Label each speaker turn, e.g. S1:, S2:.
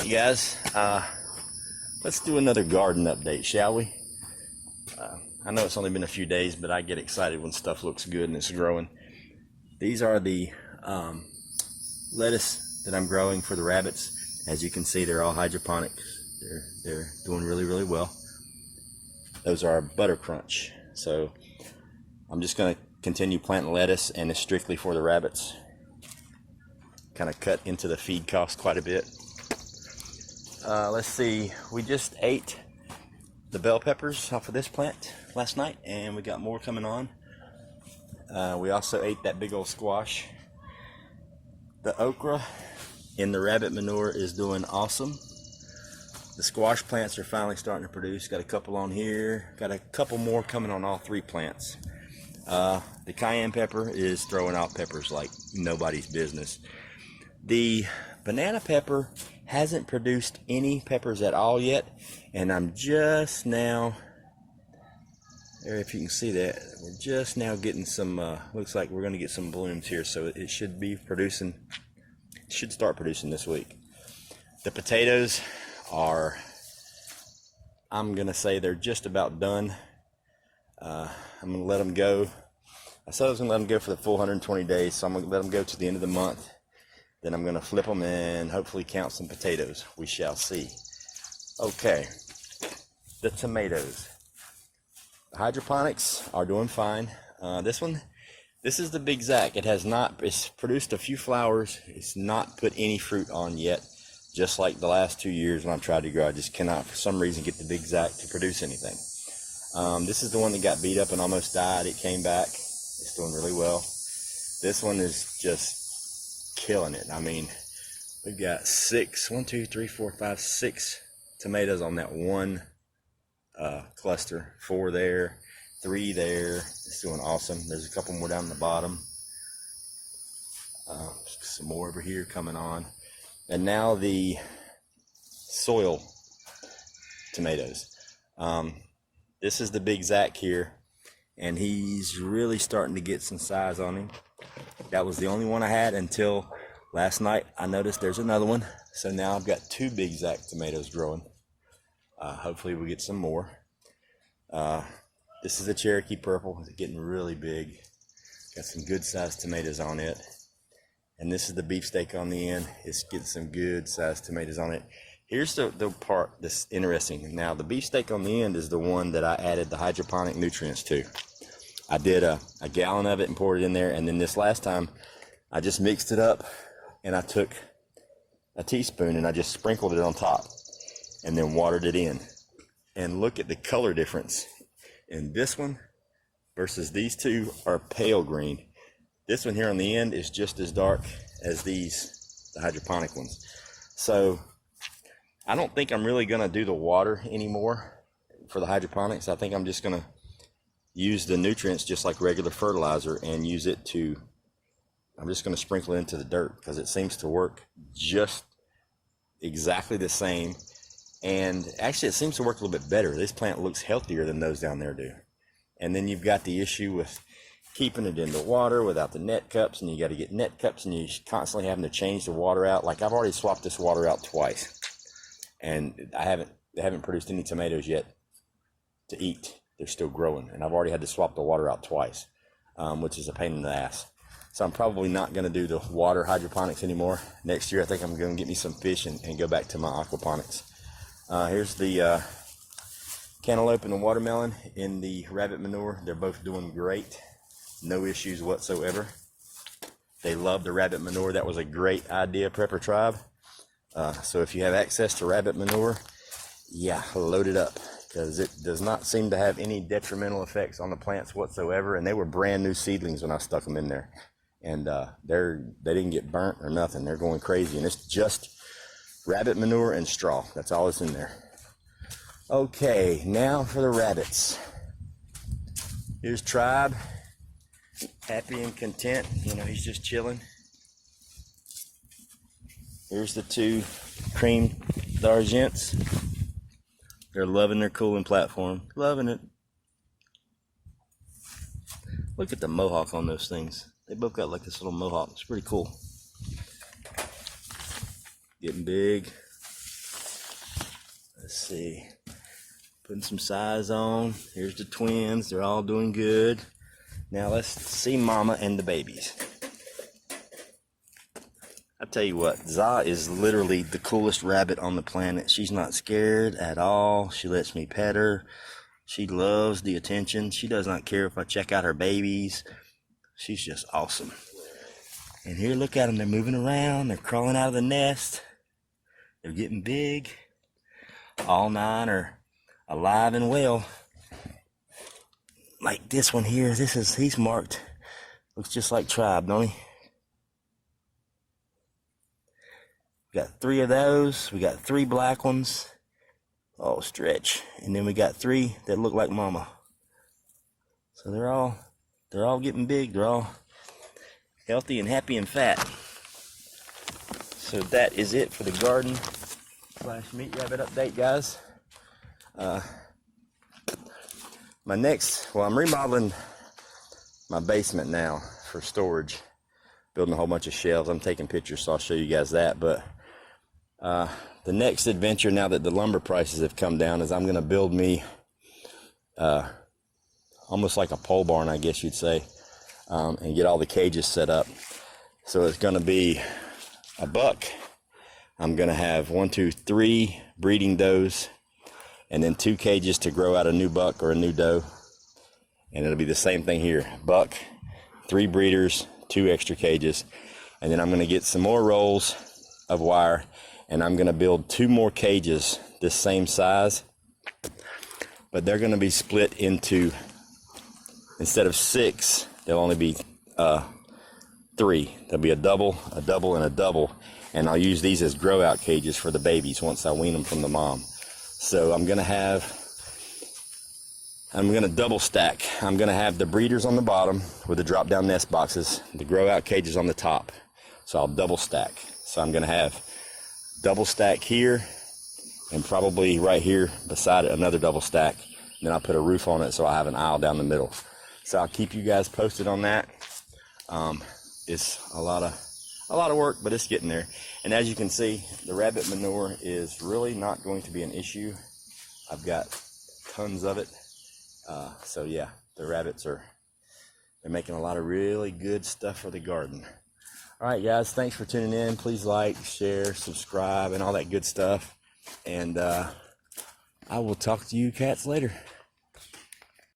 S1: Hey guys, let's do another garden update, shall we? I know it's only been a few days, but I get excited when stuff looks good and it's growing. These are the lettuce that I'm growing for the rabbits. As you can see, they're all hydroponics. They're doing really, really well. Those are Butter Crunch. So I'm just going to continue planting lettuce, and it's strictly for the rabbits. Kind of cut into the feed cost quite a bit. Let's see, we just ate the bell peppers off of this plant last night, and we got more coming on. We also ate that big old squash. The okra in the rabbit manure is doing awesome. The squash plants are finally starting to produce. Got a couple on here, got a couple more coming on all three plants. The cayenne pepper is throwing out peppers like nobody's business. The banana pepper hasn't produced any peppers at all yet, and I'm just now, if you can see that, we're just now getting some, looks like we're going to get some blooms here, so it should be producing, it should start producing this week. The potatoes are, I'm going to say they're just about done. I'm going to let them go. I said I was going to let them go for the full 120 days, so I'm going to let them go to the end of the month. Then I'm going to flip them and hopefully count some potatoes. We shall see. Okay, the tomatoes. The hydroponics are doing fine. This is the Big Zack. It's produced a few flowers. It's not put any fruit on yet. Just like the last 2 years when I've tried to grow, I just cannot for some reason get the Big Zack to produce anything. This is the one that got beat up and almost died. It came back. It's doing really well. This one is just killing it. I mean, we've got 6 tomatoes on that one cluster. 4 there, 3 there. It's doing awesome. There's a couple more down the bottom. Some more over here coming on. And now the soil tomatoes. This is the Big Zack here, and he's really starting to get some size on him. That was the only one I had until last night. I noticed there's another one. So now I've got 2 Big Zack tomatoes growing. Hopefully we get some more. This is the Cherokee Purple. It's getting really big. Got some good sized tomatoes on it. And this is the beefsteak on the end. It's getting some good sized tomatoes on it. Here's the part that's interesting. Now the beefsteak on the end is the one that I added the hydroponic nutrients to. I did a gallon of it and poured it in there, and then this last time I just mixed it up and I took a teaspoon and I just sprinkled it on top and then watered it in. And look at the color difference in this one versus these two are pale green. This one here on the end is just as dark as the hydroponic ones. So I don't think I'm really gonna do the water anymore for the hydroponics. I think I'm just gonna use the nutrients just like regular fertilizer and use it to, I'm just going to sprinkle it into the dirt because it seems to work just exactly the same. And actually it seems to work a little bit better. This plant looks healthier than those down there do. And then you've got the issue with keeping it in the water without the net cups, and you got to get net cups, and you're constantly having to change the water out. Like I've already swapped this water out twice, and they haven't produced any tomatoes yet to eat. They're still growing, and I've already had to swap the water out twice, which is a pain in the ass. So I'm probably not going to do the water hydroponics anymore. Next year I think I'm going to get me some fish and go back to my aquaponics. Here's the cantaloupe and the watermelon in the rabbit manure. They're both doing great. No issues whatsoever. They love the rabbit manure. That was a great idea, Prepper Tribe. So if you have access to rabbit manure, yeah, load it up, because it does not seem to have any detrimental effects on the plants whatsoever. And they were brand new seedlings when I stuck them in there, and they didn't get burnt or nothing. They're going crazy, and it's just rabbit manure and straw. That's all that's in there. Okay, now for the rabbits. Here's Tribe, happy and content. You know, he's just chilling. Here's the 2 cream d'argents. They're loving their cooling platform. Loving it. Look at the mohawk on those things. They both got like this little mohawk. It's pretty cool. Getting big. Let's see. Putting some size on. Here's the twins. They're all doing good. Now let's see Mama and the babies. I tell you what, Za is literally the coolest rabbit on the planet. She's not scared at all. She lets me pet her. She loves the attention. She does not care if I check out her babies. She's just awesome. And here, look at them. They're moving around. They're crawling out of the nest. They're getting big. All 9 are alive and well. Like this one here. He's marked. Looks just like Tribe, don't he? We got 3 of those. We got 3 black ones. Oh, stretch. And then we got 3 that look like Mama. So they're all getting big. They're all healthy and happy and fat. So that is it for the garden / meat rabbit update, guys. I'm remodeling my basement now for storage. Building a whole bunch of shelves. I'm taking pictures, so I'll show you guys that. But the next adventure, now that the lumber prices have come down, is I'm going to build me almost like a pole barn, I guess you'd say, and get all the cages set up. So it's going to be a buck. I'm going to have 1, 2, 3 breeding does, and then 2 cages to grow out a new buck or a new doe. And it'll be the same thing here. Buck, 3 breeders, 2 extra cages. And then I'm going to get some more rolls of wire, and I'm going to build 2 more cages this same size, but they're going to be split into, instead of 6, they'll only be 3. There'll be a double, and a double, and I'll use these as grow out cages for the babies once I wean them from the mom. So I'm going to double stack. I'm going to have the breeders on the bottom with the drop down nest boxes, the grow out cages on the top. So I'll double stack. So I'm going to have double stack here, and probably right here beside it another double stack. Then I'll put a roof on it, so I have an aisle down the middle. So I'll keep you guys posted on that. It's a lot of work, but it's getting there. And as you can see, the rabbit manure is really not going to be an issue. I've got tons of it. So yeah, the rabbits they're making a lot of really good stuff for the garden. All right, guys, thanks for tuning in. Please like, share, subscribe, and all that good stuff. And I will talk to you cats later.